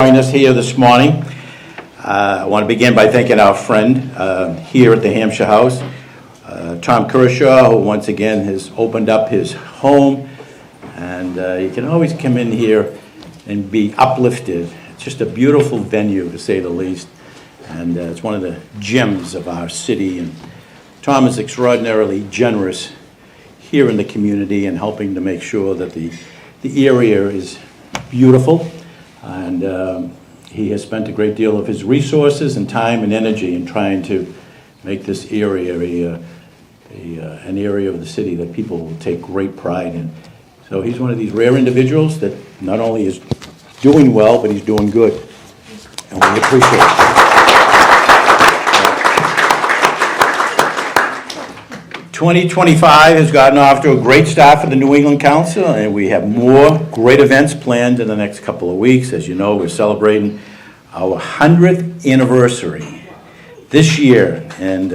Join us here this morning. I want to begin by thanking our friend here at the Hampshire House, Tom Kershaw, who once again has opened up his home, and you can always come in here and be uplifted. It's just a beautiful venue, to say the least, and it's one of the gems of our city. And Tom is extraordinarily generous here in the community and helping to make sure that the area is beautiful. And he has spent a great deal of his resources and time and energy in trying to make this area an area of the city that people will take great pride in. So he's one of these rare individuals that not only is doing well, but he's doing good. And we appreciate it. 2025 has gotten off to a great start for the New England Council, and we have more great events planned in the next couple of weeks. As you know, we're celebrating our 100th anniversary this year, and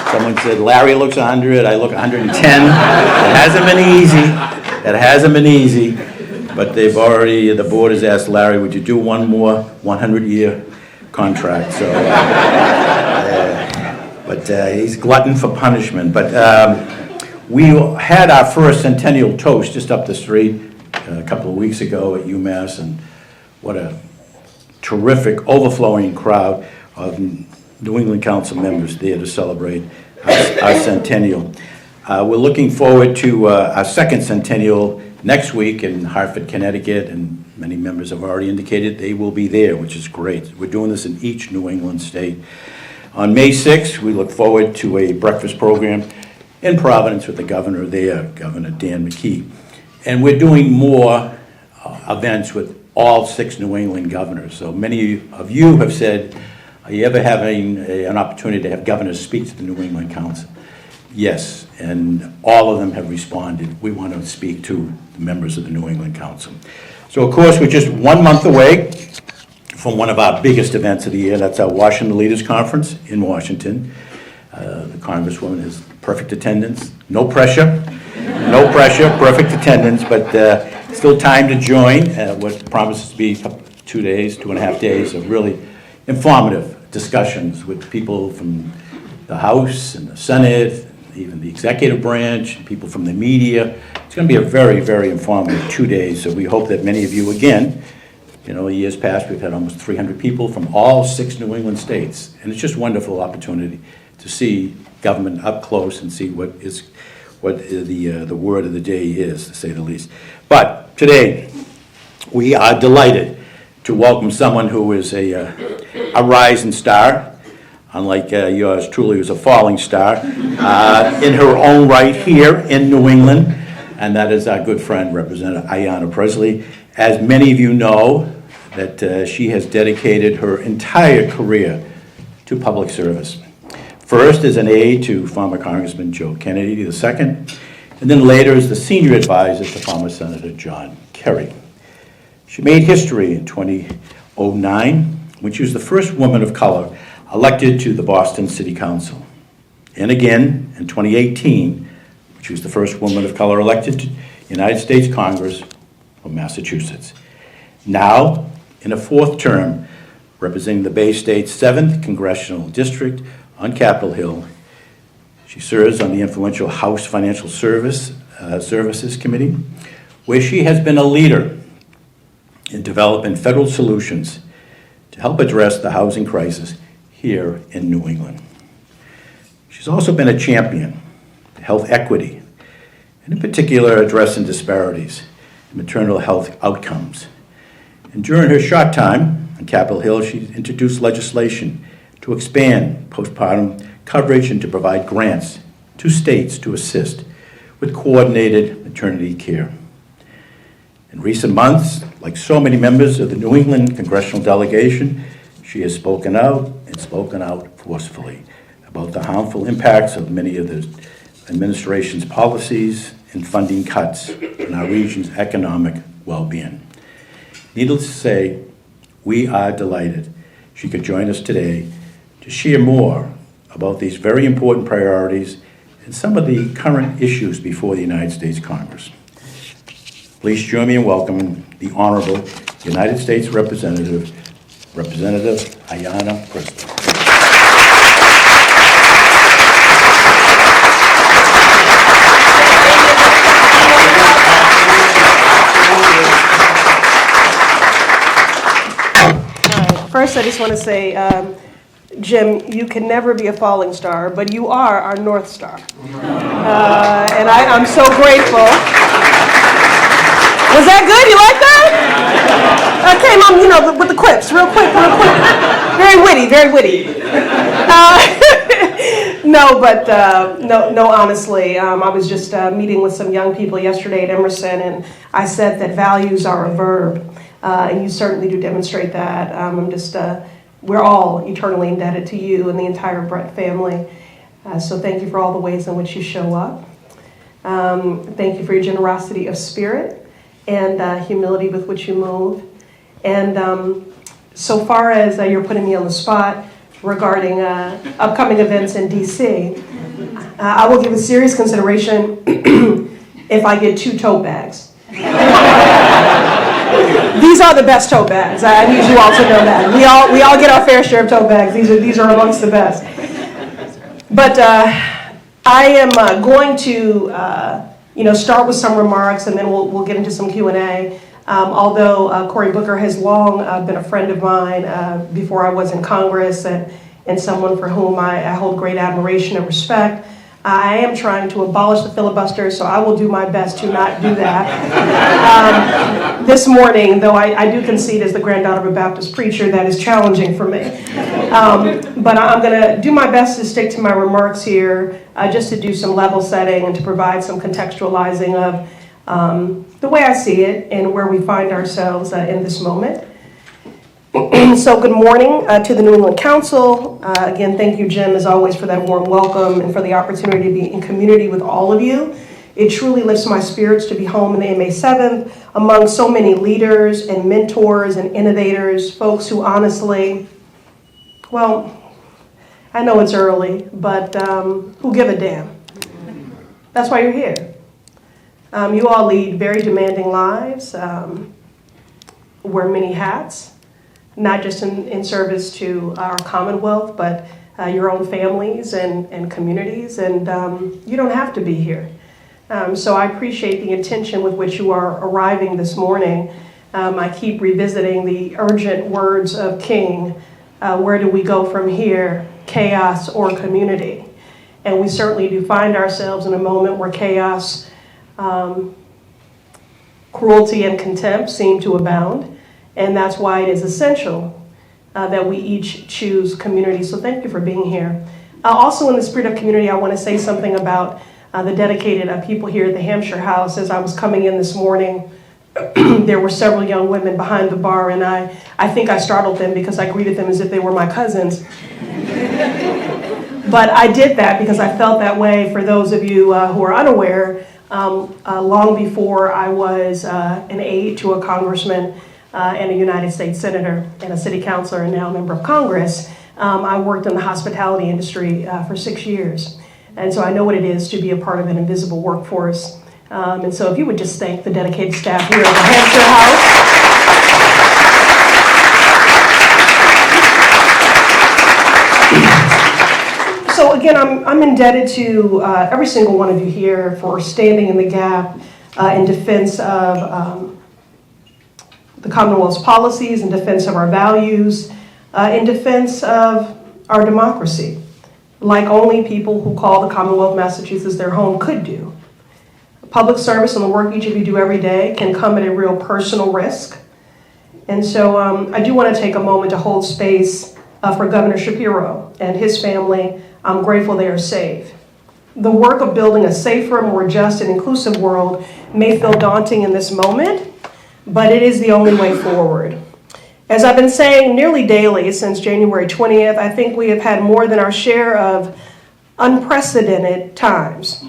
someone said, Larry looks 100, I look 110. It hasn't been easy, but the board has asked Larry, would you do one more 100-year contract? So. But he's glutton for punishment. But we had our first centennial toast just up the street a couple of weeks ago at UMass, and what a terrific, overflowing crowd of New England Council members there to celebrate our centennial. We're looking forward to our second centennial next week in Hartford, Connecticut, and many members have already indicated they will be there, which is great. We're doing this in each New England state. On May 6th, we look forward to a breakfast program in Providence with the governor there, Governor Dan McKee. And we're doing more events with all 6 New England governors. So many of you have said, are you ever having an opportunity to have governors speak to the New England Council? Yes, and all of them have responded. We want to speak to the members of the New England Council. So of course, we're just 1 month away from one of our biggest events of the year. That's our Washington Leaders Conference in Washington. The Congresswoman has perfect attendance, no pressure, perfect attendance, but still time to join what promises to be 2.5 days of really informative discussions with people from the House and the Senate, even the executive branch, people from the media. It's going to be a very, very informative 2 days, so we hope that many of you, again, you know, years past, we've had almost 300 people from all 6 New England states, and it's just a wonderful opportunity to see government up close and see what the word of the day is, to say the least. But today, we are delighted to welcome someone who is a rising star, unlike yours truly, who's a falling star, in her own right here in New England, and that is our good friend, Representative Ayanna Pressley. As many of you know, that she has dedicated her entire career to public service. First as an aide to former Congressman Joe Kennedy II, and then later as the senior advisor to former Senator John Kerry. She made history in 2009 when she was the first woman of color elected to the Boston City Council. And again in 2018, when she was the first woman of color elected to the United States Congress from Massachusetts. Now, in a 4th term, representing the Bay State's 7th Congressional District on Capitol Hill, she serves on the influential House Financial Services Committee, where she has been a leader in developing federal solutions to help address the housing crisis here in New England. She's also been a champion to health equity, and in particular addressing disparities in maternal health outcomes. And during her short time on Capitol Hill, she introduced legislation to expand postpartum coverage and to provide grants to states to assist with coordinated maternity care. In recent months, like so many members of the New England congressional delegation, she has spoken out forcefully about the harmful impacts of many of the administration's policies and funding cuts on our region's economic well-being. Needless to say, we are delighted she could join us today to share more about these very important priorities and some of the current issues before the United States Congress. Please join me in welcoming the Honorable United States Representative Ayanna Pressley. First, I just want to say, Jim, you can never be a falling star, but you are our North Star. And I'm so grateful. Was that good? You like that? I came on, with the quips, real quick. Very witty, very witty. No, honestly, I was just meeting with some young people yesterday at Emerson, and I said that values are a verb. And you certainly do demonstrate that. We're all eternally indebted to you and the entire Brett family. So thank you for all the ways in which you show up. Thank you for your generosity of spirit and humility with which you move. And so far as you're putting me on the spot regarding upcoming events in DC, I will give a serious consideration if I get 2 tote bags. These are the best tote bags. I need you all to know that. We all get our fair share of tote bags. These are amongst the best. But I am going to start with some remarks, and then we'll get into some Q&A. Although Cory Booker has long been a friend of mine before I was in Congress, and someone for whom I hold great admiration and respect. I am trying to abolish the filibuster, so I will do my best to not do that. This morning, though I do concede as the granddaughter of a Baptist preacher, that is challenging for me. But I'm going to do my best to stick to my remarks here, just to do some level setting and to provide some contextualizing of the way I see it and where we find ourselves in this moment. So good morning to the New England Council. Again, thank you, Jim, as always, for that warm welcome and for the opportunity to be in community with all of you. It truly lifts my spirits to be home in the MA 7th among so many leaders and mentors and innovators, folks who honestly, well, I know it's early, but who give a damn. That's why you're here. You all lead very demanding lives, wear many hats, not just in service to our Commonwealth, but your own families and communities, and you don't have to be here. So I appreciate the intention with which you are arriving this morning. I keep revisiting the urgent words of King, where do we go from here, chaos or community? And we certainly do find ourselves in a moment where chaos, cruelty, and contempt seem to abound. And that's why it is essential that we each choose community. So thank you for being here. Also, in the spirit of community, I want to say something about the dedicated people here at the Hampshire House. As I was coming in this morning, there were several young women behind the bar, and I think I startled them because I greeted them as if they were my cousins. But I did that because I felt that way for those of you who are unaware. Long before I was an aide to a congressman, and a United States Senator and a city councilor and now a member of Congress, I worked in the hospitality industry for 6 years. And so I know what it is to be a part of an invisible workforce. And so if you would just thank the dedicated staff here at the Hampshire House. So again, I'm indebted to every single one of you here for standing in the gap in defense of the Commonwealth's policies, in defense of our values, in defense of our democracy, like only people who call the Commonwealth of Massachusetts their home could do. Public service and the work each of you do every day can come at a real personal risk. And so I do want to take a moment to hold space for Governor Shapiro and his family. I'm grateful they are safe. The work of building a safer, more just, and inclusive world may feel daunting in this moment, but it is the only way forward. As I've been saying nearly daily since January 20th, I think we have had more than our share of unprecedented times.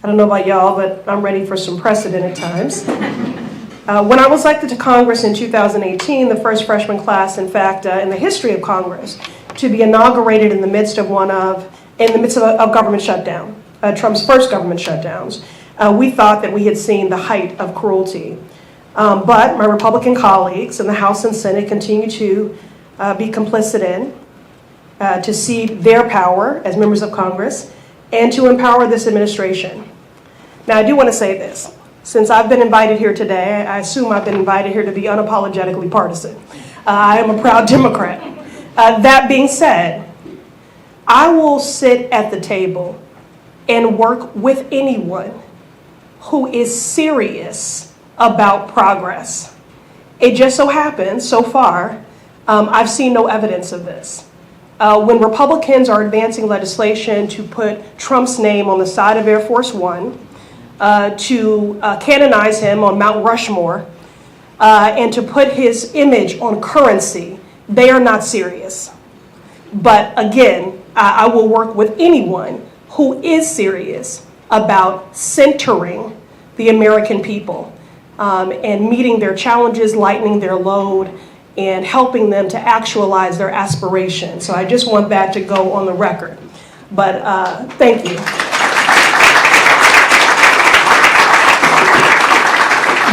I don't know about y'all, but I'm ready for some precedented times. When I was elected to Congress in 2018, the first freshman class, in fact, in the history of Congress, to be inaugurated in the midst of government shutdown, Trump's first government shutdowns. we thought that we had seen the height of cruelty. But my Republican colleagues in the House and Senate continue to be complicit in, to cede their power as members of Congress, and to empower this administration. Now, I do want to say this. Since I've been invited here today, I assume I've been invited here to be unapologetically partisan. I am a proud Democrat. That being said, I will sit at the table and work with anyone who is serious about progress. It just so happens, so far, I've seen no evidence of this. When Republicans are advancing legislation to put Trump's name on the side of Air Force One, to canonize him on Mount Rushmore, and to put his image on currency, they are not serious. But again, I will work with anyone who is serious about centering the American people, and meeting their challenges, lightening their load, and helping them to actualize their aspirations. So I just want that to go on the record. But thank you.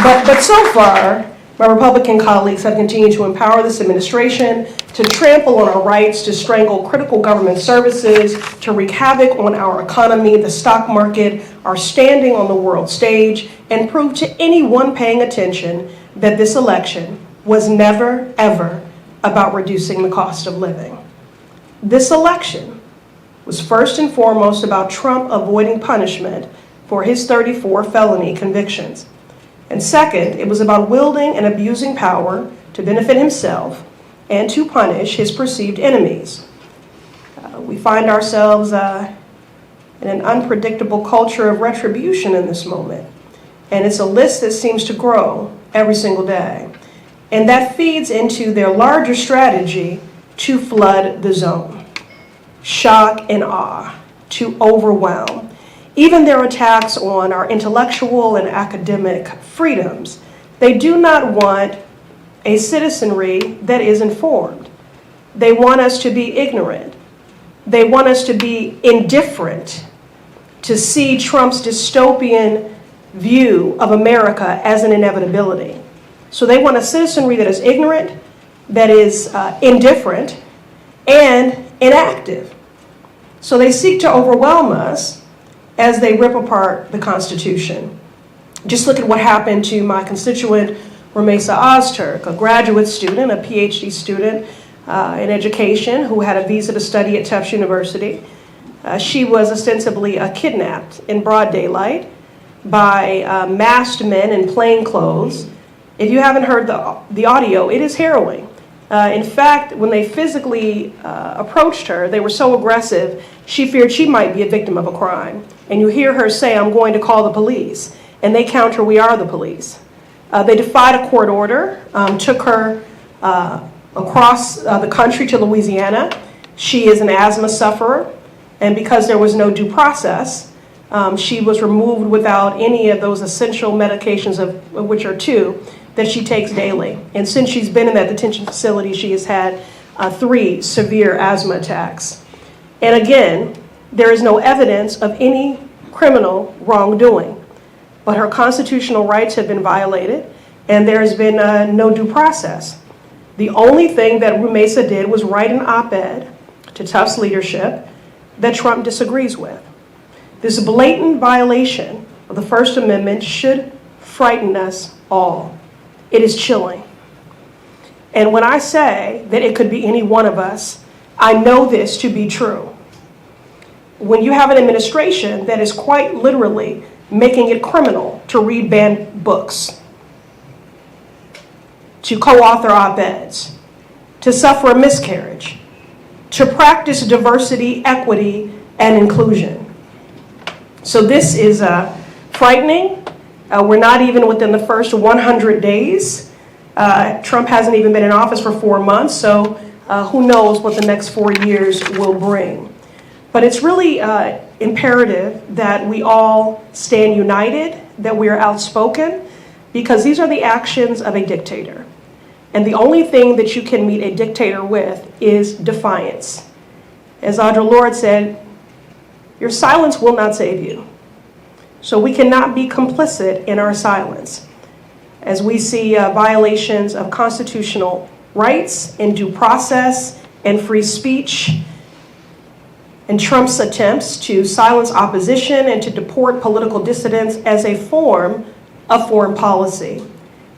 But so far, my Republican colleagues have continued to empower this administration to trample on our rights, to strangle critical government services, to wreak havoc on our economy, the stock market, our standing on the world stage, and prove to anyone paying attention that this election was never, ever about reducing the cost of living. This election was first and foremost about Trump avoiding punishment for his 34 felony convictions. And second, it was about wielding and abusing power to benefit himself and to punish his perceived enemies. We find ourselves in an unpredictable culture of retribution in this moment. And it's a list that seems to grow every single day. And that feeds into their larger strategy to flood the zone. Shock and awe, to overwhelm. Even their attacks on our intellectual and academic freedoms. They do not want a citizenry that is informed. They want us to be ignorant. They want us to be indifferent, to see Trump's dystopian view of America as an inevitability. So they want a citizenry that is ignorant, that is indifferent, and inactive. So they seek to overwhelm us as they rip apart the Constitution. Just look at what happened to my constituent, Rumeysa Ozturk, a graduate student, a PhD student in education who had a visa to study at Tufts University. She was ostensibly kidnapped in broad daylight by masked men in plain clothes. If you haven't heard the audio, it is harrowing. In fact, when they physically approached her, they were so aggressive, she feared she might be a victim of a crime. And you hear her say, "I'm going to call the police." And they counter, "We are the police." They defied a court order, took her across the country to Louisiana. She is an asthma sufferer, and because there was no due process, she was removed without any of those essential medications, of which are two, that she takes daily. And since she's been in that detention facility, she has had 3 severe asthma attacks. And again, there is no evidence of any criminal wrongdoing, but her constitutional rights have been violated, and there has been no due process. The only thing that Rumeysa did was write an op-ed to Tufts leadership that Trump disagrees with. This blatant violation of the First Amendment should frighten us all. It is chilling. And when I say that it could be any one of us, I know this to be true. When you have an administration that is quite literally making it criminal to read banned books, to co-author op-eds, to suffer a miscarriage, to practice diversity, equity, and inclusion. So this is frightening. We're not even within the first 100 days. Trump hasn't even been in office for 4 months, so who knows what the next 4 years will bring. But it's really imperative that we all stand united, that we are outspoken, because these are the actions of a dictator. And the only thing that you can meet a dictator with is defiance. As Audre Lorde said, your silence will not save you. So we cannot be complicit in our silence as we see violations of constitutional rights and due process and free speech, and Trump's attempts to silence opposition and to deport political dissidents as a form of foreign policy.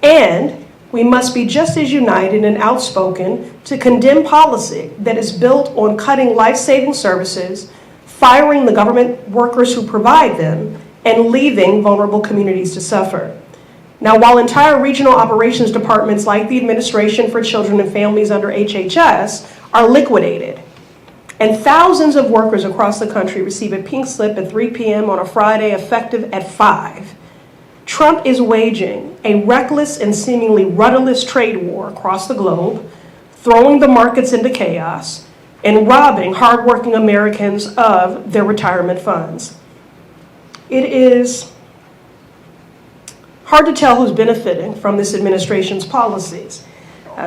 And we must be just as united and outspoken to condemn policy that is built on cutting life-saving services, firing the government workers who provide them, and leaving vulnerable communities to suffer. Now, while entire regional operations departments like the Administration for Children and Families under HHS are liquidated, and thousands of workers across the country receive a pink slip at 3 p.m. on a Friday effective at 5, Trump is waging a reckless and seemingly rudderless trade war across the globe, throwing the markets into chaos and robbing hardworking Americans of their retirement funds. It is hard to tell who's benefiting from this administration's policies.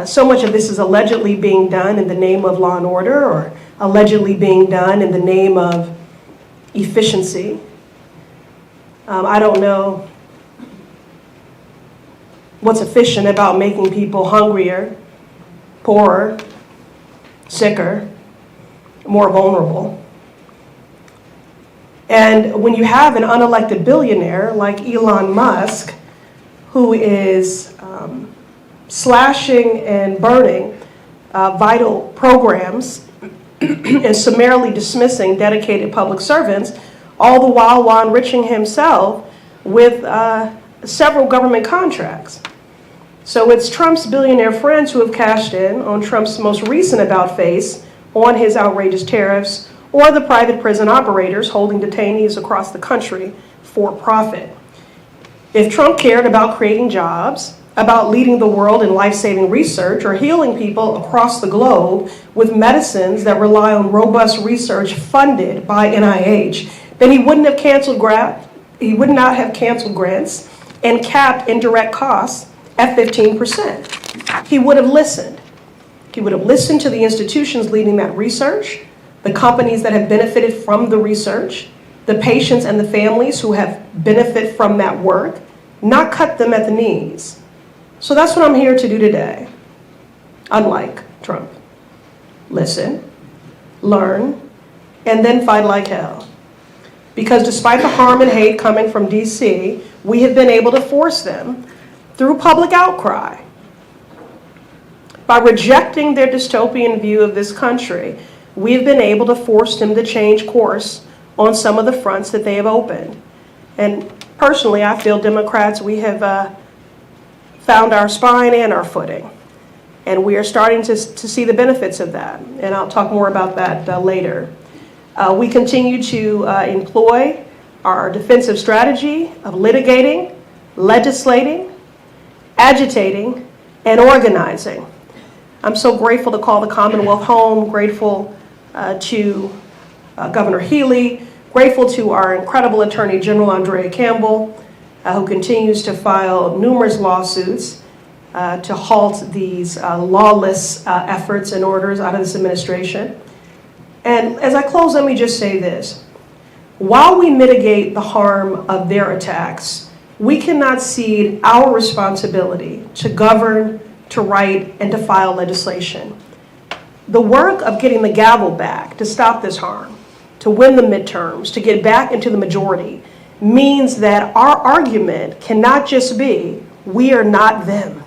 So much of this is allegedly being done in the name of law and order, or allegedly being done in the name of efficiency. I don't know what's efficient about making people hungrier, poorer, sicker, more vulnerable. And when you have an unelected billionaire like Elon Musk, who is slashing and burning vital programs and summarily dismissing dedicated public servants, all the while enriching himself with several government contracts. So it's Trump's billionaire friends who have cashed in on Trump's most recent about-face on his outrageous tariffs, or the private prison operators holding detainees across the country for profit. If Trump cared about creating jobs, about leading the world in life-saving research, or healing people across the globe with medicines that rely on robust research funded by NIH, then he would not have canceled grants and capped indirect costs at 15%. He would have listened. He would have listened to the institutions leading that research, the companies that have benefited from the research, the patients and the families who have benefited from that work, not cut them at the knees. So that's what I'm here to do today, unlike Trump. Listen, learn, and then fight like hell. Because despite the harm and hate coming from DC, we have been able to force them through public outcry. By rejecting their dystopian view of this country, we have been able to force them to change course on some of the fronts that they have opened. And personally, I feel Democrats, we have found our spine and our footing. And we are starting to see the benefits of that. And I'll talk more about that later. We continue to employ our defensive strategy of litigating, legislating, agitating, and organizing. I'm so grateful to call the Commonwealth home, grateful to Governor Healy, grateful to our incredible Attorney General Andrea Campbell, who continues to file numerous lawsuits to halt these lawless efforts and orders out of this administration. And as I close, let me just say this. While we mitigate the harm of their attacks, we cannot cede our responsibility to govern, to write, and to file legislation. The work of getting the gavel back to stop this harm, to win the midterms, to get back into the majority, means that our argument cannot just be, we are not them.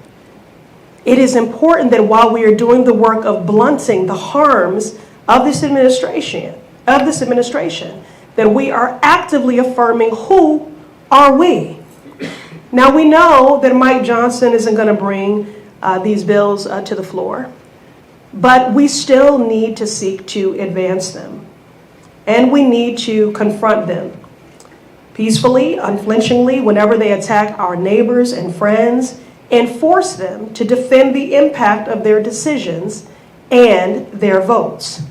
It is important that while we are doing the work of blunting the harms of this administration, that we are actively affirming who are we. Now we know that Mike Johnson isn't going to bring these bills to the floor, but we still need to seek to advance them. And we need to confront them peacefully, unflinchingly, whenever they attack our neighbors and friends, and force them to defend the impact of their decisions and their votes.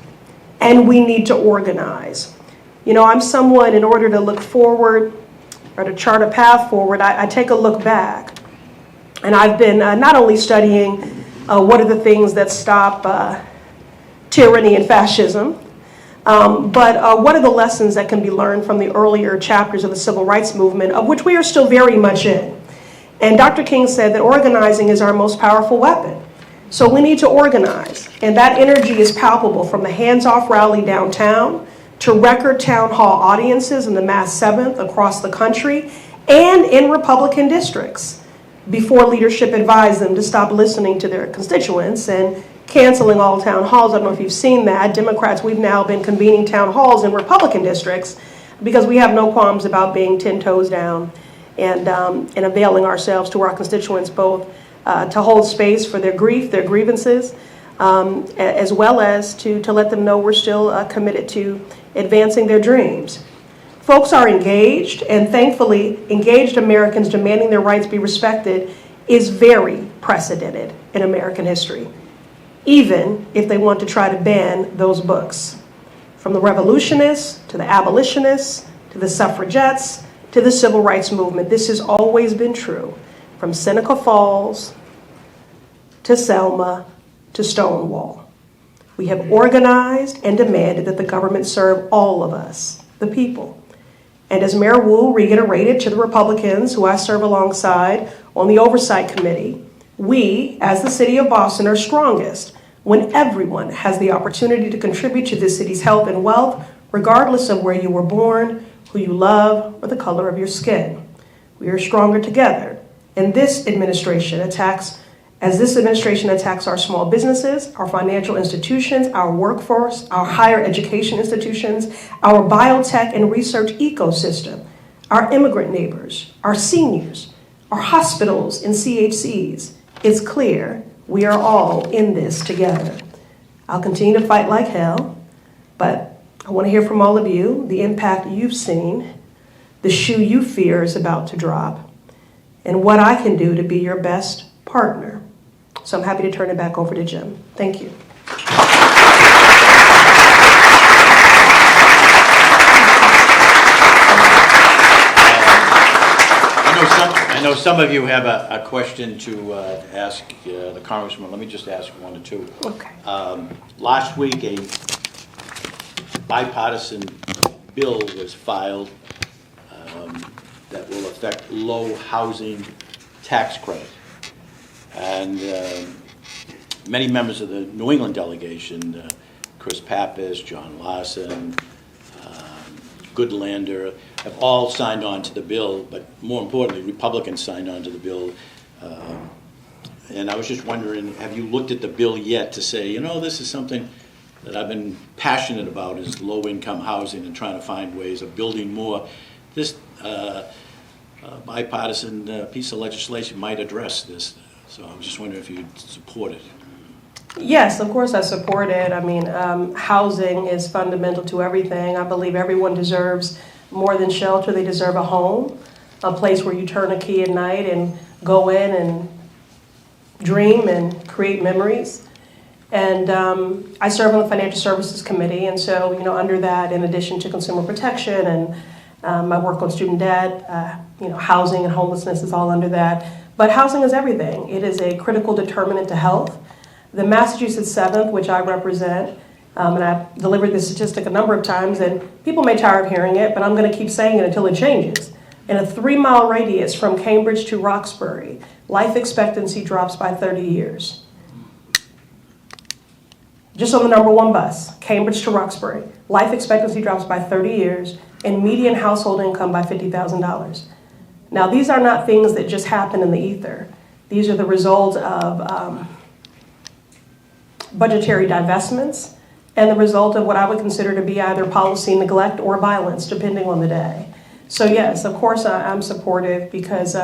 And we need to organize. You know, I'm someone, in order to look forward or to chart a path forward, I take a look back. And I've been not only studying what are the things that stop tyranny and fascism, But what are the lessons that can be learned from the earlier chapters of the civil rights movement, of which we are still very much in? And Dr. King said that organizing is our most powerful weapon. So we need to organize. And that energy is palpable from the hands-off rally downtown to record town hall audiences in the Mass 7th across the country and in Republican districts before leadership advised them to stop listening to their constituents and canceling all town halls. I don't know if you've seen that. Democrats, we've now been convening town halls in Republican districts because we have no qualms about being 10 toes down and availing ourselves to our constituents both to hold space for their grief, their grievances, as well as to let them know we're still committed to advancing their dreams. Folks are engaged, and thankfully, engaged Americans demanding their rights be respected is very precedented in American history, even if they want to try to ban those books. From the revolutionists, to the abolitionists, to the suffragettes, to the civil rights movement, this has always been true. From Seneca Falls, to Selma, to Stonewall. We have organized and demanded that the government serve all of us, the people. And as Mayor Wu reiterated to the Republicans who I serve alongside on the Oversight Committee, we, as the city of Boston, are strongest when everyone has the opportunity to contribute to this city's health and wealth, regardless of where you were born, who you love, or the color of your skin. We are stronger together. And this administration attacks our small businesses, our financial institutions, our workforce, our higher education institutions, our biotech and research ecosystem, our immigrant neighbors, our seniors, our hospitals and CHCs. It's clear we are all in this together. I'll continue to fight like hell, but I want to hear from all of you the impact you've seen, the shoe you fear is about to drop, and what I can do to be your best partner. So I'm happy to turn it back over to Jim. Thank you. I know some of you have a question to ask the Congressman. Let me just ask one or two. Okay. Last week, a bipartisan bill was filed that will affect low housing tax credit. And many members of the New England delegation, Chris Pappas, John Larson, Goodlander, have all signed on to the bill, but more importantly, Republicans signed on to the bill. And I was just wondering, have you looked at the bill yet to say, you know, this is something that I've been passionate about, is low-income housing and trying to find ways of building more. This bipartisan piece of legislation might address this. So I was just wondering if you'd support it. Yes, of course I support it. I mean, housing is fundamental to everything. I believe everyone deserves more than shelter. They deserve a home, a place where you turn a key at night and go in and dream and create memories. And I serve on the Financial Services Committee, and so, you know, under that, in addition to consumer protection and my work on student debt, you know, housing and homelessness is all under that. But housing is everything. It is a critical determinant to health. The Massachusetts 7th, which I represent, and I've delivered this statistic a number of times, and people may tire of hearing it, but I'm going to keep saying it until it changes. In a 3-mile radius from Cambridge to Roxbury, life expectancy drops by 30 years. Just on the number 1 bus, Cambridge to Roxbury, life expectancy drops by 30 years, and median household income by $50,000. Now, these are not things that just happen in the ether. These are the result of budgetary divestments and the result of what I would consider to be either policy neglect or violence, depending on the day. So yes, of course I'm supportive because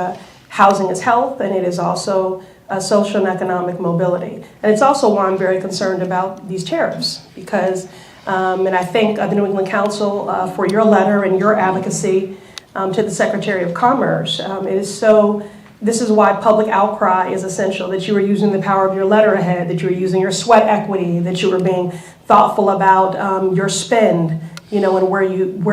housing is health, and it is also social and economic mobility. And it's also why I'm very concerned about these tariffs, because, and I thank the New England Council for your letter and your advocacy to the Secretary of Commerce. This is why public outcry is essential, that you are using the power of your letterhead, that you are using your sweat equity, that you are being thoughtful about your spend, you know, and where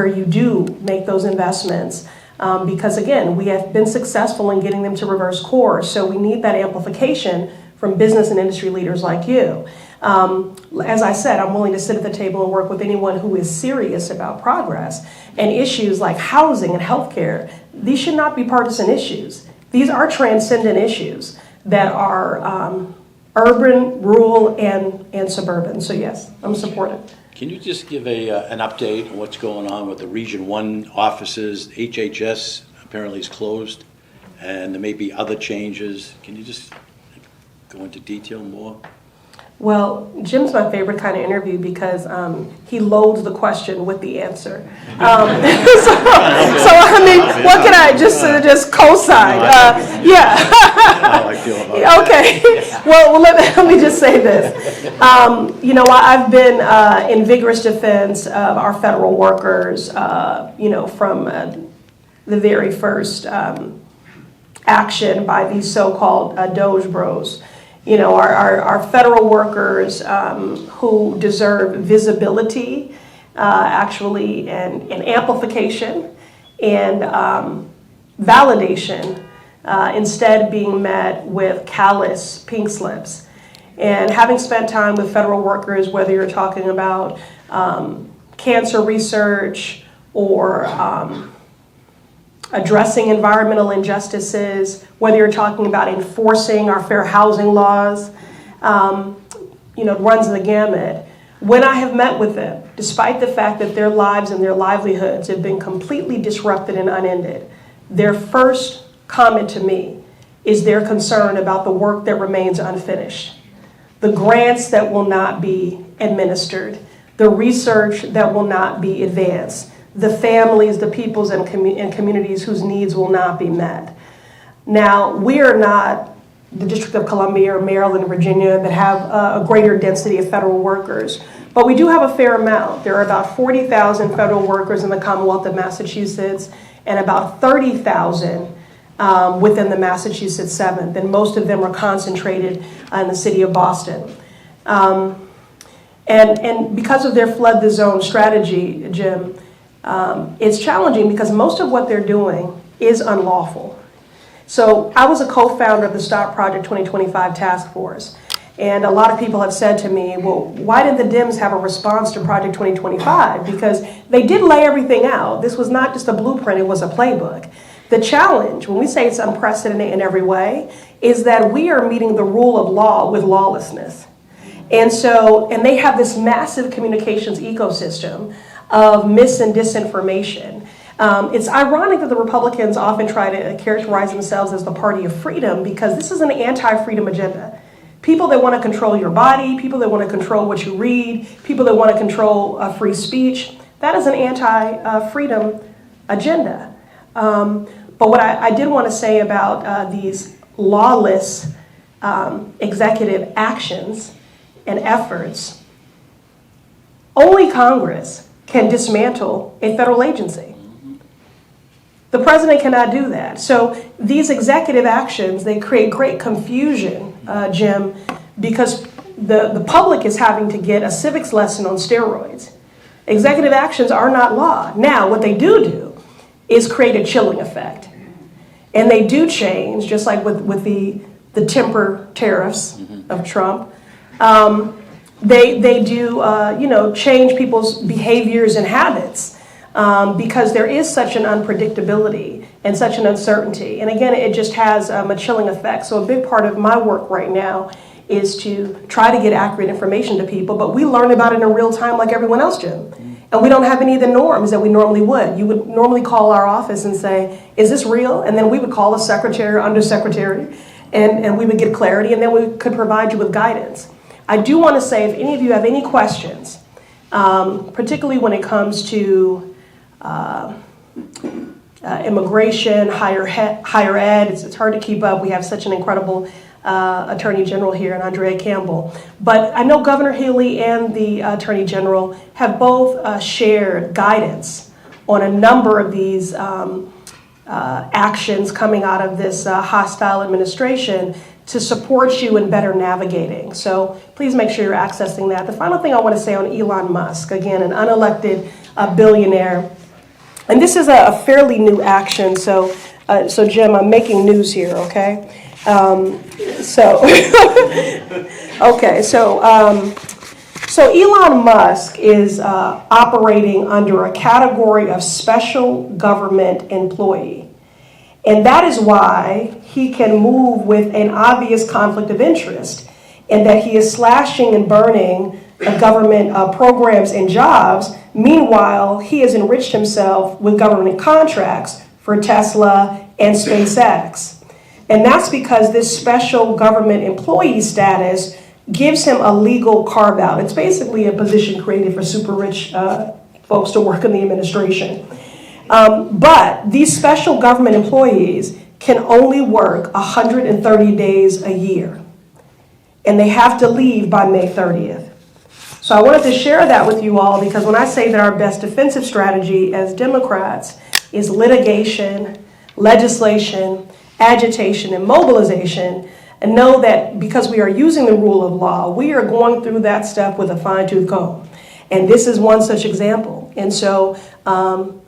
you do make those investments. Because again, we have been successful in getting them to reverse course, so we need that amplification from business and industry leaders like you. As I said, I'm willing to sit at the table and work with anyone who is serious about progress. And issues like housing and healthcare, these should not be partisan issues. These are transcendent issues that are urban, rural, and suburban. So yes, I'm supportive. Can you just give an update on what's going on with the Region 1 offices? HHS apparently is closed, and there may be other changes. Can you just go into detail more? Well, Jim's my favorite kind of interview because he loads the question with the answer. So I mean, what can I just co-sign? Yeah. Okay. Well, let me just say this. You know, I've been in vigorous defense of our federal workers, you know, from the very first action by these so-called Doge Bros. You know, our federal workers who deserve visibility, actually, and amplification and validation, instead being met with callous pink slips. And having spent time with federal workers, whether you're talking about cancer research or addressing environmental injustices, whether you're talking about enforcing our fair housing laws, you know, it runs the gamut. When I have met with them, despite the fact that their lives and their livelihoods have been completely disrupted and unended, their first comment to me is their concern about the work that remains unfinished, the grants that will not be administered, the research that will not be advanced, the families, the peoples, and communities whose needs will not be met. Now, we are not the District of Columbia or Maryland or Virginia that have a greater density of federal workers, but we do have a fair amount. There are about 40,000 federal workers in the Commonwealth of Massachusetts and about 30,000 within the Massachusetts 7th, and most of them are concentrated in the city of Boston. And because of their flood the zone strategy, Jim, it's challenging because most of what they're doing is unlawful. So I was a co-founder of the Stop Project 2025 task force. And a lot of people have said to me, well, why did the Dems have a response to Project 2025? Because they did lay everything out. This was not just a blueprint, it was a playbook. The challenge, when we say it's unprecedented in every way, is that we are meeting the rule of law with lawlessness. And they have this massive communications ecosystem of mis and disinformation. It's ironic that the Republicans often try to characterize themselves as the party of freedom because this is an anti-freedom agenda. People that want to control your body, people that want to control what you read, people that want to control free speech, that is an anti-freedom agenda. But what I did want to say about these lawless executive actions and efforts, only Congress can dismantle a federal agency. The president cannot do that. So these executive actions, they create great confusion, Jim, because the public is having to get a civics lesson on steroids. Executive actions are not law. Now, what they do is create a chilling effect. And they do change, just like with the temper tariffs of Trump. They do, change people's behaviors and habits because there is such an unpredictability and such an uncertainty. And again, it just has a chilling effect. So a big part of my work right now is to try to get accurate information to people, but we learn about it in real time like everyone else, Jim. And we don't have any of the norms that we normally would. You would normally call our office and say, is this real? And then we would call a secretary or undersecretary, and we would get clarity, and then we could provide you with guidance. I do want to say, if any of you have any questions, particularly when it comes to immigration, higher ed, it's hard to keep up. We have such an incredible Attorney General here, and Andrea Campbell. But I know Governor Healy and the Attorney General have both shared guidance on a number of these actions coming out of this hostile administration to support you in better navigating. So please make sure you're accessing that. The final thing I want to say on Elon Musk, again, an unelected billionaire. And this is a fairly new action. So Jim, I'm making news here, okay? So, okay, so Elon Musk is operating under a category of special government employee. And that is why he can move with an obvious conflict of interest, in that he is slashing and burning government programs and jobs. Meanwhile, he has enriched himself with government contracts for Tesla and SpaceX. And that's because this special government employee status gives him a legal carve out. It's basically a position created for super rich folks to work in the administration. But these special government employees can only work 130 days a year. And they have to leave by May 30th. So I wanted to share that with you all, because when I say that our best defensive strategy as Democrats is litigation, legislation, agitation, and mobilization, and know that because we are using the rule of law, we are going through that stuff with a fine-tooth comb. And this is one such example. And so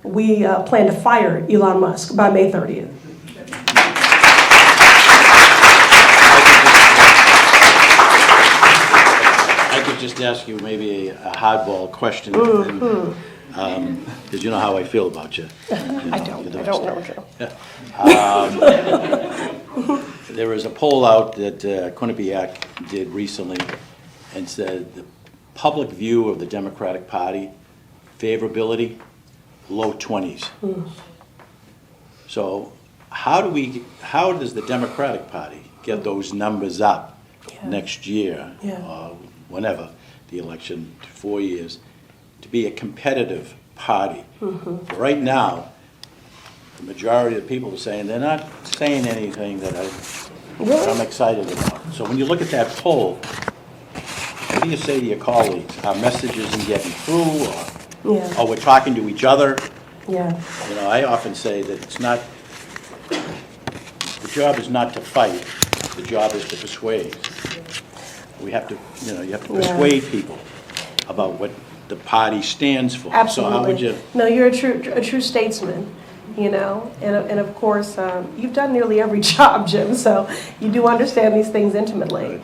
we plan to fire Elon Musk by May 30th. I could just ask you maybe a hardball question, because you know how I feel about you. I don't know, Joe. There was a poll out that Quinnipiac did recently and said the public view of the Democratic Party, favorability, low 20s. So how does the Democratic Party get those numbers up next year, whenever the election, 4 years, to be a competitive party? Right now, the majority of people are saying they're not saying anything that I'm excited about. So when you look at that poll, what do you say to your colleagues? Our message isn't getting through, or we're talking to each other? Yeah. You know, I often say that it's not, the job is not to fight, the job is to persuade. We have to, you have to persuade people about what the party stands for. Absolutely. So how would you? No, you're a true statesman, and of course, you've done nearly every job, Jim, so you do understand these things intimately.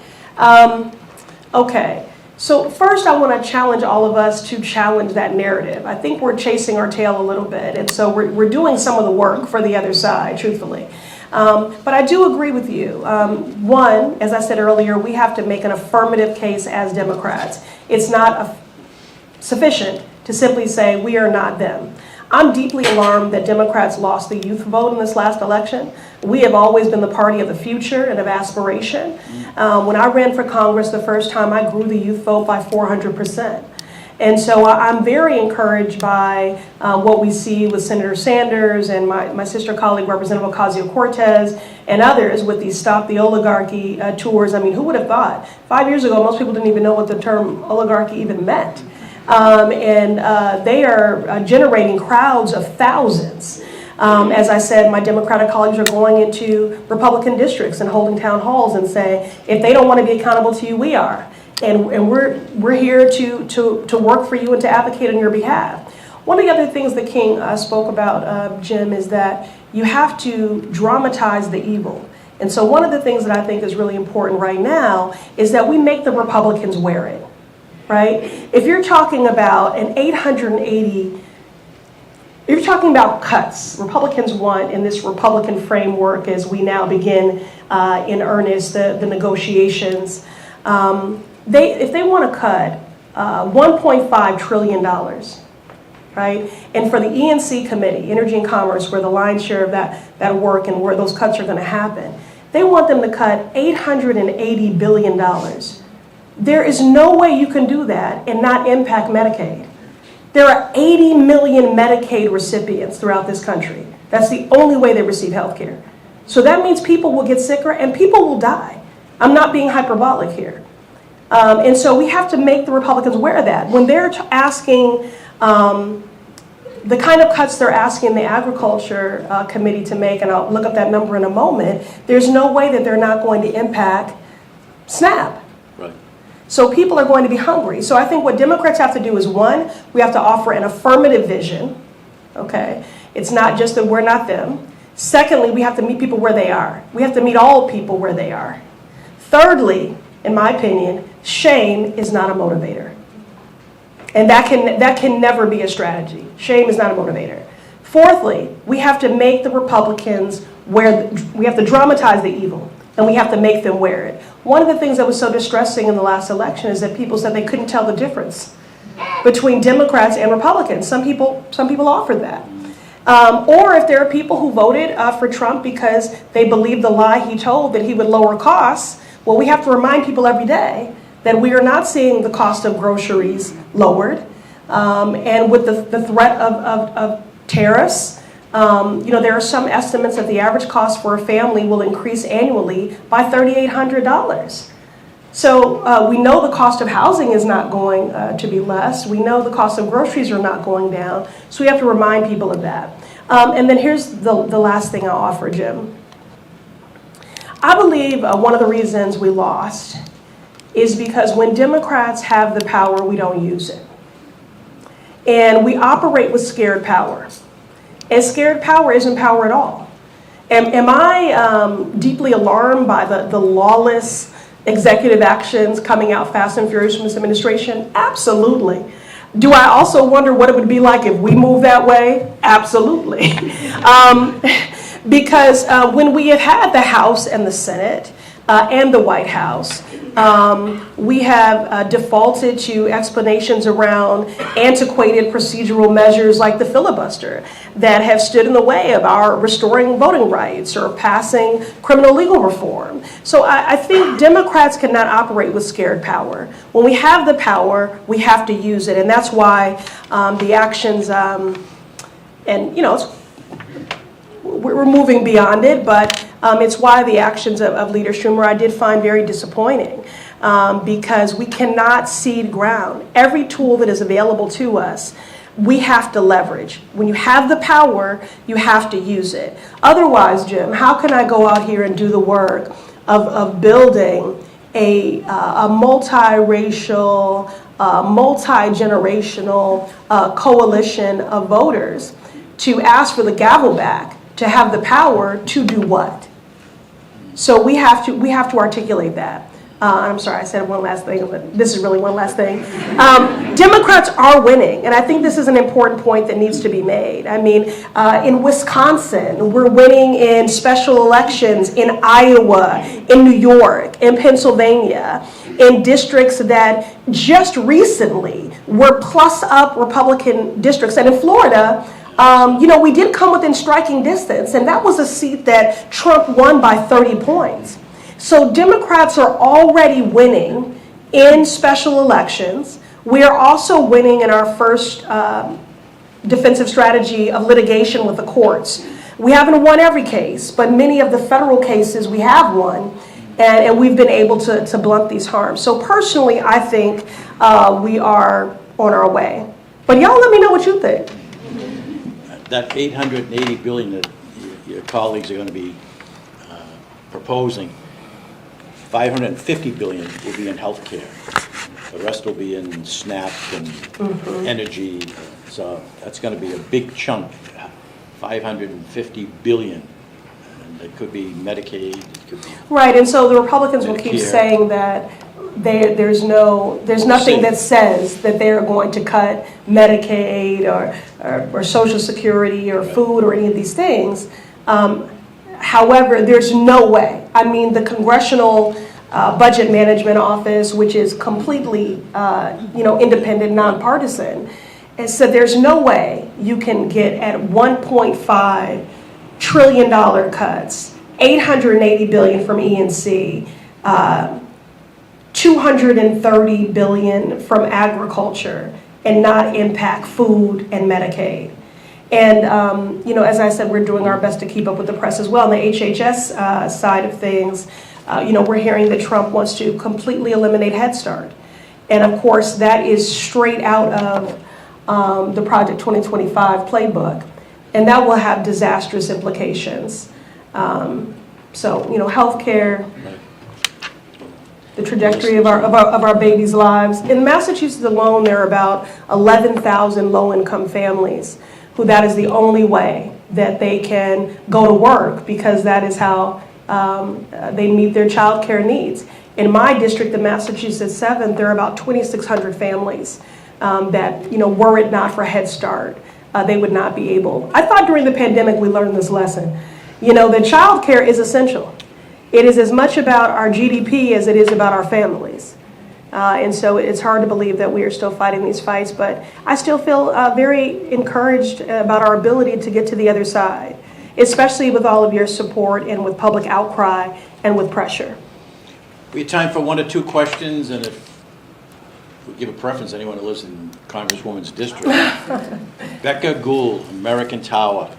Okay, so first I want to challenge all of us to challenge that narrative. I think we're chasing our tail a little bit, and so we're doing some of the work for the other side, truthfully. But I do agree with you. One, as I said earlier, we have to make an affirmative case as Democrats. It's not sufficient to simply say we are not them. I'm deeply alarmed that Democrats lost the youth vote in this last election. We have always been the party of the future and of aspiration. When I ran for Congress the first time, I grew the youth vote by 400%. And so I'm very encouraged by what we see with Senator Sanders and my sister colleague, Representative Ocasio-Cortez, and others with these Stop the Oligarchy tours. I mean, who would have thought? 5 years ago, most people didn't even know what the term oligarchy even meant. They are generating crowds of thousands. As I said, my Democratic colleagues are going into Republican districts and holding town halls and saying, if they don't want to be accountable to you, we are. And we're here to work for you and to advocate on your behalf. One of the other things that King spoke about, Jim, is that you have to dramatize the evil. And so one of the things that I think is really important right now is that we make the Republicans wear it, right? If you're talking about an 880, if you're talking about cuts, Republicans want in this Republican framework as we now begin in earnest the negotiations, if they want to cut $1.5 trillion, right? And for the E&C committee, Energy and Commerce, where the lion's share of that work and where those cuts are going to happen, they want them to cut $880 billion. There is no way you can do that and not impact Medicaid. There are 80 million Medicaid recipients throughout this country. That's the only way they receive health care. So that means people will get sicker and people will die. I'm not being hyperbolic here. And so we have to make the Republicans aware of that. When they're asking, the kind of cuts they're asking the Agriculture Committee to make, and I'll look up that number in a moment, there's no way that they're not going to impact SNAP. Right. So people are going to be hungry. So I think what Democrats have to do is, one, we have to offer an affirmative vision, okay? It's not just that we're not them. Secondly, we have to meet people where they are. We have to meet all people where they are. Thirdly, in my opinion, shame is not a motivator. And that can never be a strategy. Shame is not a motivator. Fourthly, we have to make the Republicans we have to dramatize the evil, and we have to make them wear it. One of the things that was so distressing in the last election is that people said they couldn't tell the difference between Democrats and Republicans. Some people offered that. Or if there are people who voted for Trump because they believed the lie he told that he would lower costs, well, we have to remind people every day that we are not seeing the cost of groceries lowered. And with the threat of tariffs, there are some estimates that the average cost for a family will increase annually by $3,800. So we know the cost of housing is not going to be less. We know the cost of groceries are not going down. So we have to remind people of that. And then here's the last thing I'll offer, Jim. I believe one of the reasons we lost is because when Democrats have the power, we don't use it. And we operate with scared power. And scared power isn't power at all. Am I deeply alarmed by the lawless executive actions coming out fast and furious from this administration? Absolutely. Do I also wonder what it would be like if we moved that way? Absolutely. Because when we have had the House and the Senate and the White House, we have defaulted to explanations around antiquated procedural measures like the filibuster that have stood in the way of our restoring voting rights or passing criminal legal reform. So I think Democrats cannot operate with scared power. When we have the power, we have to use it. And that's why the actions, we're moving beyond it, but it's why the actions of Leader Schumer I did find very disappointing because we cannot cede ground. Every tool that is available to us, we have to leverage. When you have the power, you have to use it. Otherwise, Jim, how can I go out here and do the work of building a multiracial, multi-generational coalition of voters to ask for the gavel back, to have the power to do what? So we have to articulate that. I'm sorry, I said one last thing, but this is really one last thing. Democrats are winning, and I think this is an important point that needs to be made. I mean, in Wisconsin, we're winning in special elections, in Iowa, in New York, in Pennsylvania, in districts that just recently were plus-up Republican districts. And in Florida, we did come within striking distance, and that was a seat that Trump won by 30 points. So Democrats are already winning in special elections. We are also winning in our first defensive strategy of litigation with the courts. We haven't won every case, but many of the federal cases we have won, and we've been able to blunt these harms. So personally, I think we are on our way. But y'all let me know what you think. That $880 billion that your colleagues are going to be proposing, $550 billion will be in healthcare. The rest will be in SNAP and energy. So that's going to be a big chunk, $550 billion. And it could be Medicaid, it could be right, and so the Republicans will keep Medicare. saying that there's nothing that says that they're going to cut Medicaid or Social Security or food or any of these things. However, there's no way. I mean, the Congressional Budget Management Office, which is completely, independent, nonpartisan, and so there's no way you can get at $1.5 trillion cuts, $880 billion from E&C, $230 billion from agriculture, and not impact food and Medicaid. And, as I said, we're doing our best to keep up with the press as well. On the HHS side of things, we're hearing that Trump wants to completely eliminate Head Start. And of course, that is straight out of the Project 2025 playbook. And that will have disastrous implications. Healthcare, the trajectory of our babies' lives. In Massachusetts alone, there are about 11,000 low-income families who that is the only way that they can go to work, because that is how they meet their child care needs. In my district, the Massachusetts 7th, there are about 2,600 families that, were it not for Head Start, they would not be able. I thought during the pandemic we learned this lesson. That child care is essential. It is as much about our GDP as it is about our families. And so it's hard to believe that we are still fighting these fights, but I still feel very encouraged about our ability to get to the other side, especially with all of your support and with public outcry and with pressure. We have time for 1 or 2 questions, and if we give a preference to anyone who lives in Congresswoman's district. Becca Gould, American Tower.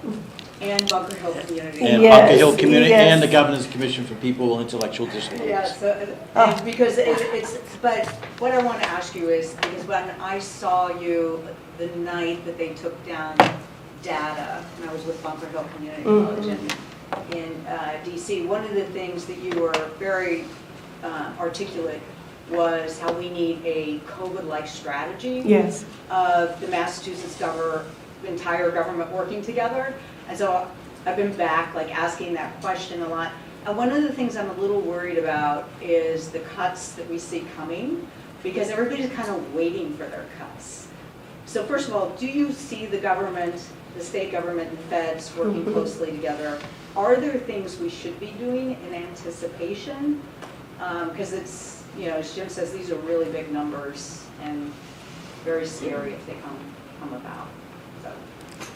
And Bunker Hill Community. And Yes, Bunker Hill Community, yes. and the Governor's Commission for People with Intellectual Disabilities. Yeah, so, and because it's, but what I want to ask you is, because when I saw you the night that they took down data, and I was with Bunker Hill Community College in DC, one of the things that you were very articulate was how we need a COVID-like strategy. Yes. Of the Massachusetts entire government working together. And so I've been back asking that question a lot. And one of the things I'm a little worried about is the cuts that we see coming, because everybody's kind of waiting for their cuts. So first of all, do you see the government, the state government and feds working closely together? Are there things we should be doing in anticipation? Because it's, as Jim says, these are really big numbers and very scary if they come about. So.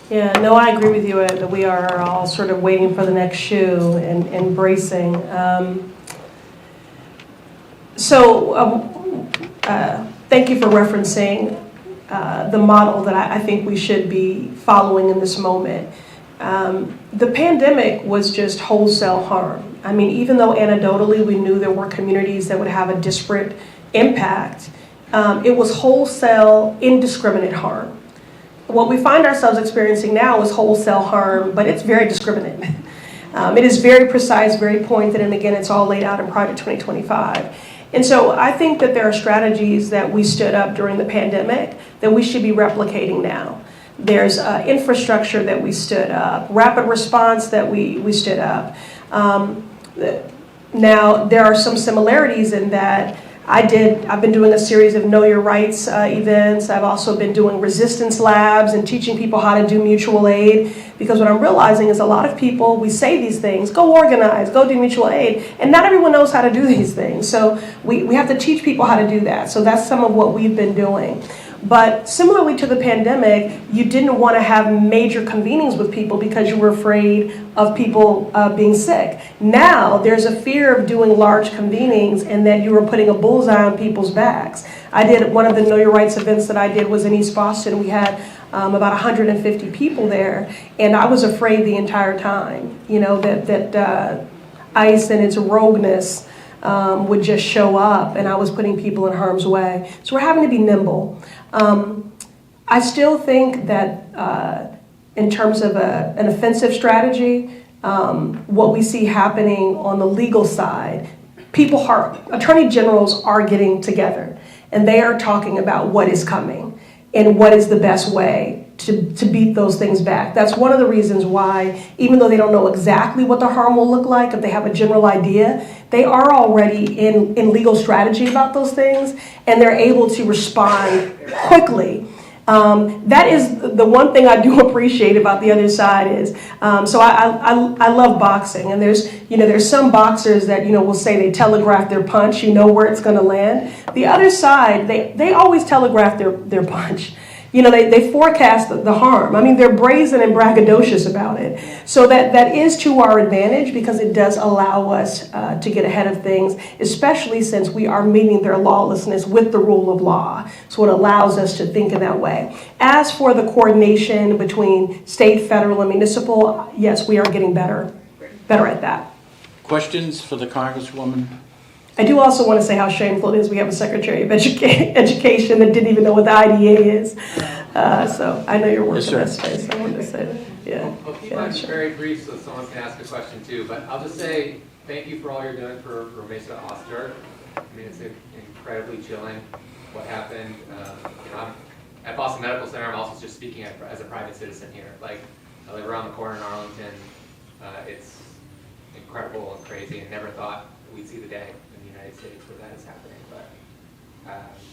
Yeah, no, I agree with you that we are all sort of waiting for the next shoe and bracing. Thank you for referencing the model that I think we should be following in this moment. The pandemic was just wholesale harm. I mean, even though anecdotally we knew there were communities that would have a disparate impact, it was wholesale, indiscriminate harm. What we find ourselves experiencing now is wholesale harm, but it's very discriminate. It is very precise, very pointed, and again, it's all laid out in Project 2025. And so I think that there are strategies that we stood up during the pandemic that we should be replicating now. There's infrastructure that we stood up, rapid response that we stood up. Now, there are some similarities in that I've been doing a series of Know Your Rights events. I've also been doing resistance labs and teaching people how to do mutual aid, because what I'm realizing is a lot of people, we say these things, go organize, go do mutual aid, and not everyone knows how to do these things. So we have to teach people how to do that. So that's some of what we've been doing. But similarly to the pandemic, you didn't want to have major convenings with people because you were afraid of people being sick. Now there's a fear of doing large convenings and that you were putting a bullseye on people's backs. I did one of the Know Your Rights events that I did was in East Boston. We had about 150 people there, and I was afraid the entire time, that ICE and its rogueness would just show up, and I was putting people in harm's way. So we're having to be nimble. I still think that in terms of an offensive strategy, what we see happening on the legal side, attorney generals are getting together, and they are talking about what is coming and what is the best way to beat those things back. That's one of the reasons why, even though they don't know exactly what the harm will look like, if they have a general idea, they are already in legal strategy about those things, and they're able to respond quickly. That is the one thing I do appreciate about the other side is, so I love boxing, and there's some boxers that, will say they telegraph their punch, where it's gonna land. The other side, they always telegraph their punch. They forecast the harm. I mean, they're brazen and braggadocious about it. So that is to our advantage, because it does allow us to get ahead of things, especially since we are meeting their lawlessness with the rule of law. So it allows us to think in that way. As for the coordination between state, federal, and municipal, yes, we are getting better at that. Questions for the Congresswoman? I do also want to say how shameful it is we have a Secretary of Education that didn't even know what the IDA is. So I know you're working in that space. I wanted to say that. Yeah. I'll keep mine very brief so someone can ask a question too. But I'll just say thank you for all you're doing for Mesa Oster. I mean, it's incredibly chilling what happened. I'm at Boston Medical Center. I'm also just speaking as a private citizen here. I live around the corner in Arlington. It's incredible and crazy, and never thought we'd see the day in the United States where that is happening. But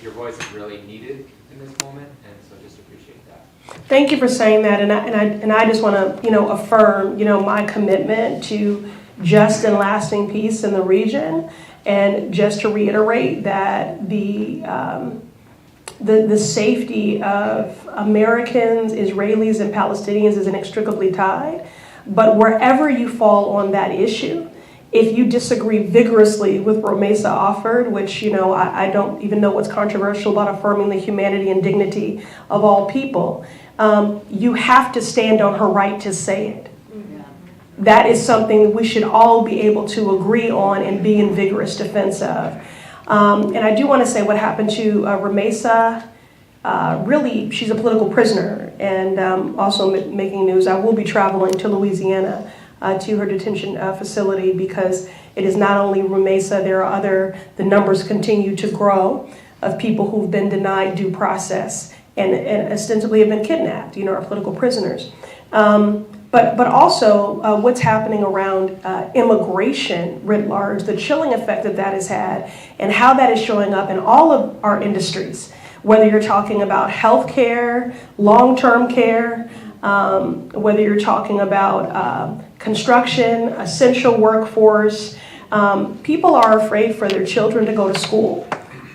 your voice is really needed in this moment, and so just appreciate that. Thank you for saying that, and I just want to affirm my commitment to just and lasting peace in the region, and just to reiterate that the safety of Americans, Israelis, and Palestinians is inextricably tied. But wherever you fall on that issue, if you disagree vigorously with what Mesa offered, which, I don't even know what's controversial about affirming the humanity and dignity of all people, you have to stand on her right to say it. That is something we should all be able to agree on and be in vigorous defense of. And I do want to say what happened to Ramesa. Really, she's a political prisoner, and also making news. I will be traveling to Louisiana to her detention facility, because it is not only Ramesa, the numbers continue to grow of people who've been denied due process and ostensibly have been kidnapped, are political prisoners. But also what's happening around immigration writ large, the chilling effect that has had, and how that is showing up in all of our industries, whether you're talking about healthcare, long-term care, whether you're talking about construction, essential workforce. People are afraid for their children to go to school.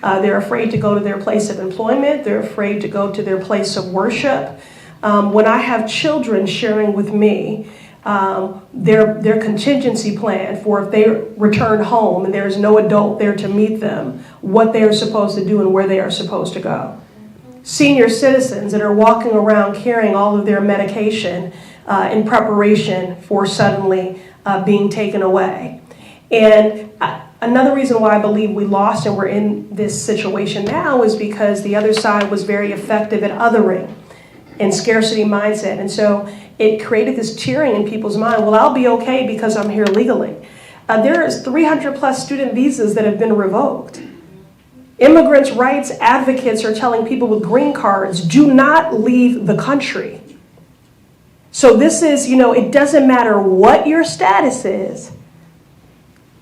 They're afraid to go to their place of employment. They're afraid to go to their place of worship. When I have children sharing with me their contingency plan for if they return home and there's no adult there to meet them, what they are supposed to do and where they are supposed to go. Senior citizens that are walking around carrying all of their medication in preparation for suddenly being taken away. And another reason why I believe we lost and we're in this situation now is because the other side was very effective at othering and scarcity mindset. And so it created this cheering in people's mind. Well, I'll be okay because I'm here legally. There is 300 plus student visas that have been revoked. Immigrants' rights advocates are telling people with green cards, do not leave the country. So this is, it doesn't matter what your status is.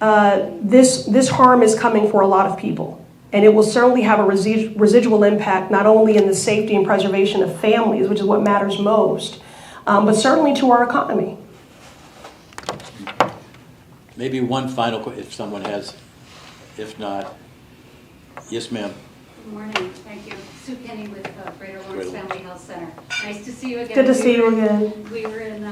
This harm is coming for a lot of people. And it will certainly have a residual impact, not only in the safety and preservation of families, which is what matters most, but certainly to our economy. Maybe one final question, if someone has. If not, yes, ma'am. Good morning. Thank you. Sue Kenny with Greater Lawrence Family Health Center. Nice to see you again. Good to see you again. We were in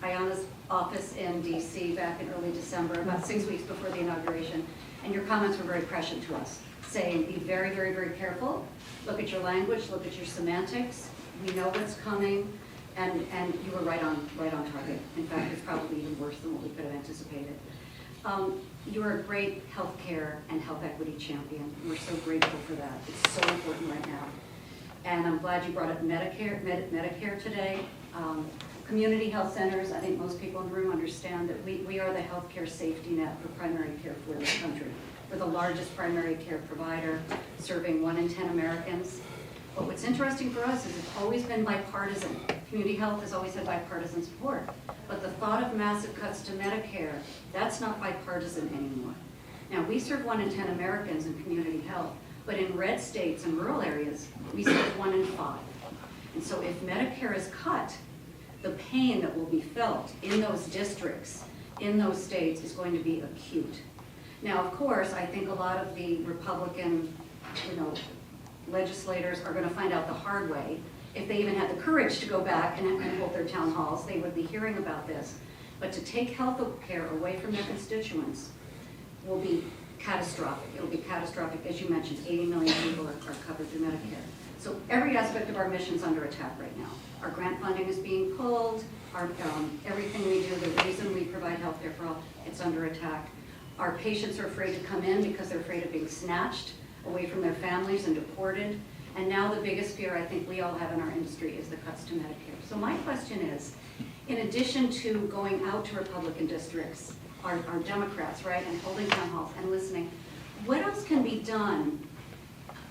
Ayanna's office in D.C. back in early December, about 6 weeks before the inauguration, and your comments were very prescient to us, saying be very, very, very careful. Look at your language. Look at your semantics. We know what's coming, and you were right on target. In fact, it's probably even worse than what we could have anticipated. You're a great healthcare and health equity champion. We're so grateful for that. It's so important right now. And I'm glad you brought up Medicare today. Community health centers, I think most people in the room understand that we are the healthcare safety net for primary care for this country. We're the largest primary care provider, serving 1 in 10 Americans. But what's interesting for us is it's always been bipartisan. Community health has always had bipartisan support. But the thought of massive cuts to Medicare, that's not bipartisan anymore. Now, we serve 1 in 10 Americans in community health, but in red states and rural areas, we serve 1 in 5. And so if Medicare is cut, the pain that will be felt in those districts, in those states, is going to be acute. Now, of course, I think a lot of the Republican, legislators are going to find out the hard way. If they even had the courage to go back and hold their town halls, they would be hearing about this. But to take health care away from their constituents will be catastrophic. It will be catastrophic. As you mentioned, 80 million people are covered through Medicare. So every aspect of our mission is under attack right now. Our grant funding is being pulled. Everything we do, the reason we provide health care for all, it's under attack. Our patients are afraid to come in because they're afraid of being snatched away from their families and deported. And now the biggest fear I think we all have in our industry is the cuts to Medicare. So my question is, in addition to going out to Republican districts, our Democrats, right, and holding town halls and listening, what else can be done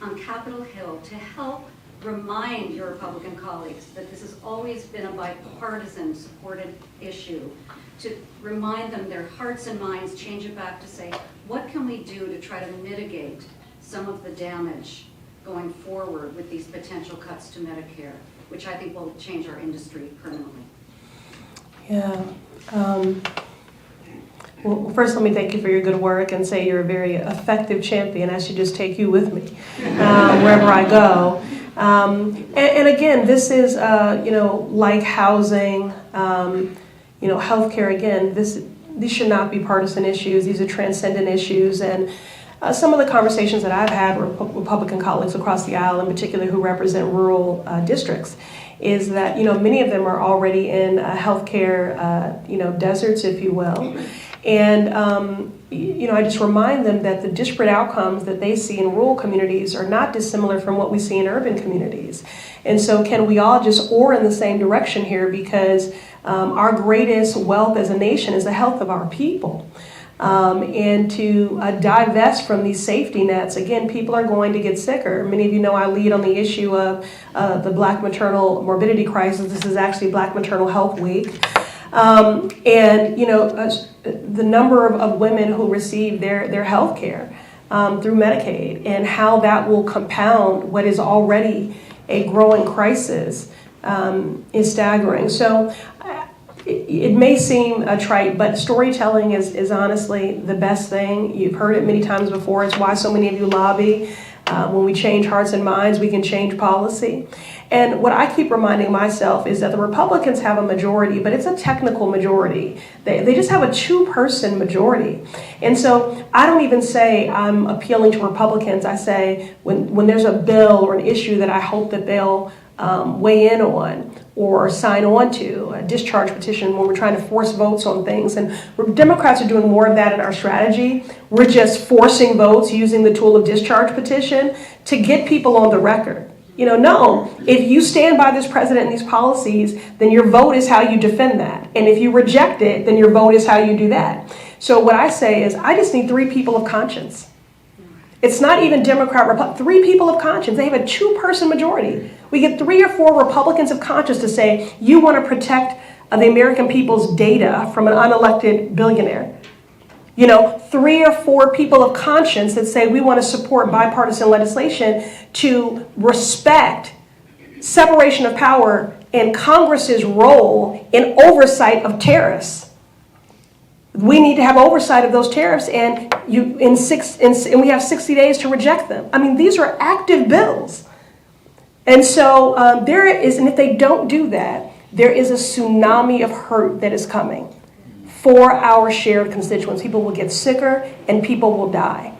on Capitol Hill to help remind your Republican colleagues that this has always been a bipartisan supported issue, to remind them their hearts and minds, change it back to say, what can we do to try to mitigate some of the damage going forward with these potential cuts to Medicare, which I think will change our industry permanently. Yeah. Well, first let me thank you for your good work and say you're a very effective champion. I should just take you with me wherever I go. And again, this is, like housing, healthcare, again, these should not be partisan issues. These are transcendent issues. And some of the conversations that I've had with Republican colleagues across the aisle, in particular who represent rural districts, is that, many of them are already in healthcare, deserts, if you will. And, I just remind them that the disparate outcomes that they see in rural communities are not dissimilar from what we see in urban communities. And so can we all just oar in the same direction here, because our greatest wealth as a nation is the health of our people. And to divest from these safety nets, again, people are going to get sicker. Many of you know I lead on the issue of the Black maternal morbidity crisis. This is actually Black Maternal Health Week. The number of women who receive their health care through Medicaid, and how that will compound what is already a growing crisis is staggering. So it may seem trite, but storytelling is honestly the best thing. You've heard it many times before. It's why so many of you lobby. When we change hearts and minds, we can change policy. And what I keep reminding myself is that the Republicans have a majority, but it's a technical majority. They just have a two-person majority. And so I don't even say I'm appealing to Republicans. I say when there's a bill or an issue that I hope that they'll weigh in on or sign on to, a discharge petition when we're trying to force votes on things. And Democrats are doing more of that in our strategy. We're just forcing votes using the tool of discharge petition to get people on the record. No, if you stand by this president and these policies, then your vote is how you defend that. And if you reject it, then your vote is how you do that. So what I say is I just need 3 people of conscience. It's not even Democrat, Republican, 3 people of conscience. They have a 2-person majority. We get 3 or 4 Republicans of conscience to say, you want to protect the American people's data from an unelected billionaire. 3 or 4 people of conscience that say we want to support bipartisan legislation to respect separation of power and Congress's role in oversight of tariffs. We need to have oversight of those tariffs, and we have 60 days to reject them. I mean, these are active bills. And so and if they don't do that, there is a tsunami of hurt that is coming for our shared constituents. People will get sicker and people will die.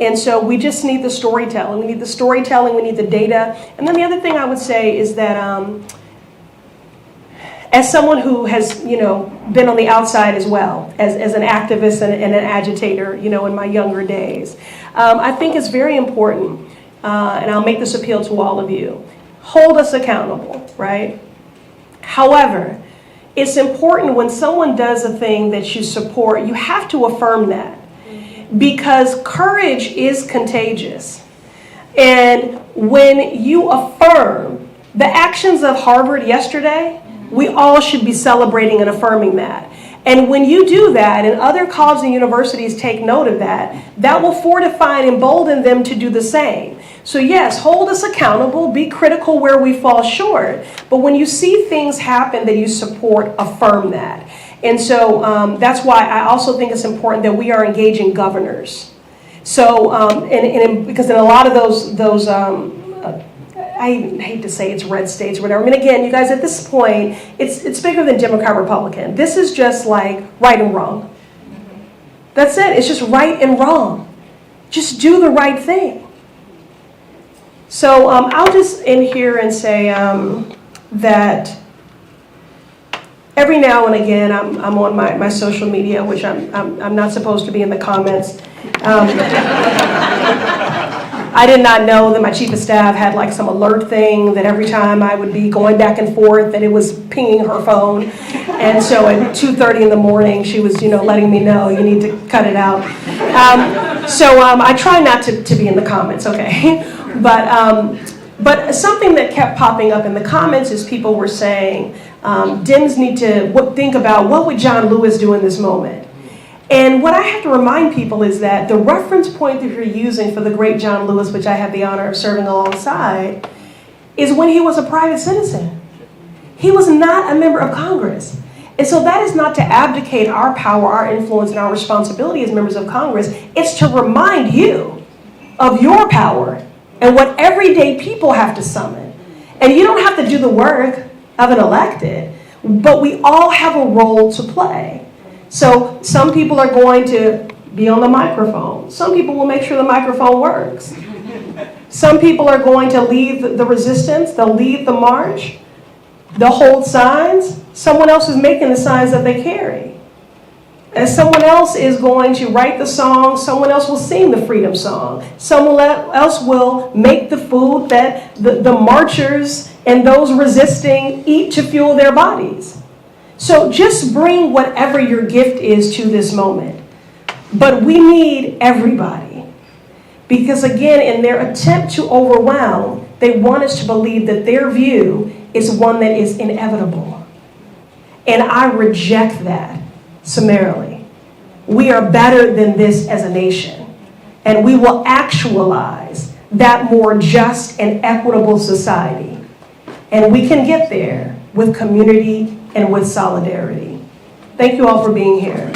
And so we just need the storytelling. We need the storytelling, we need the data. And then the other thing I would say is that as someone who has, been on the outside as well, as an activist and an agitator, in my younger days, I think it's very important, and I'll make this appeal to all of you, hold us accountable, right? However, it's important when someone does a thing that you support, you have to affirm that, because courage is contagious. And when you affirm the actions of Harvard yesterday, we all should be celebrating and affirming that. And when you do that, and other colleges and universities take note of that, that will fortify and embolden them to do the same. So yes, hold us accountable, be critical where we fall short, but when you see things happen that you support, affirm that. And so that's why I also think it's important that we are engaging governors. So, because in a lot of those I hate to say it's red states or whatever. I mean, again, you guys, at this point, it's bigger than Democrat, Republican. This is just like right and wrong. That's it. It's just right and wrong. Just do the right thing. So I'll just end here and say that every now and again, I'm on my social media, which I'm not supposed to be in the comments. I did not know that my chief of staff had like some alert thing that every time I would be going back and forth that it was pinging her phone. And so at 2:30 in the morning, she was, letting me know you need to cut it out. So I try not to be in the comments, okay? But But something that kept popping up in the comments is people were saying, Dems need to think about what would John Lewis do in this moment. And what I have to remind people is that the reference point that you're using for the great John Lewis, which I have the honor of serving alongside, is when he was a private citizen. He was not a member of Congress. And so that is not to abdicate our power, our influence, and our responsibility as members of Congress. It's to remind you of your power and what everyday people have to summon. And you don't have to do the work of an elected, but we all have a role to play. So some people are going to be on the microphone. Some people will make sure the microphone works. Some people are going to lead the resistance. They'll lead the march. They'll hold signs. Someone else is making the signs that they carry. And someone else is going to write the song. Someone else will sing the freedom song. Someone else will make the food that the marchers and those resisting eat to fuel their bodies. So just bring whatever your gift is to this moment. But we need everybody. Because again, in their attempt to overwhelm, they want us to believe that their view is one that is inevitable. And I reject that summarily. We are better than this as a nation. And we will actualize that more just and equitable society. And we can get there with community and with solidarity. Thank you all for being here.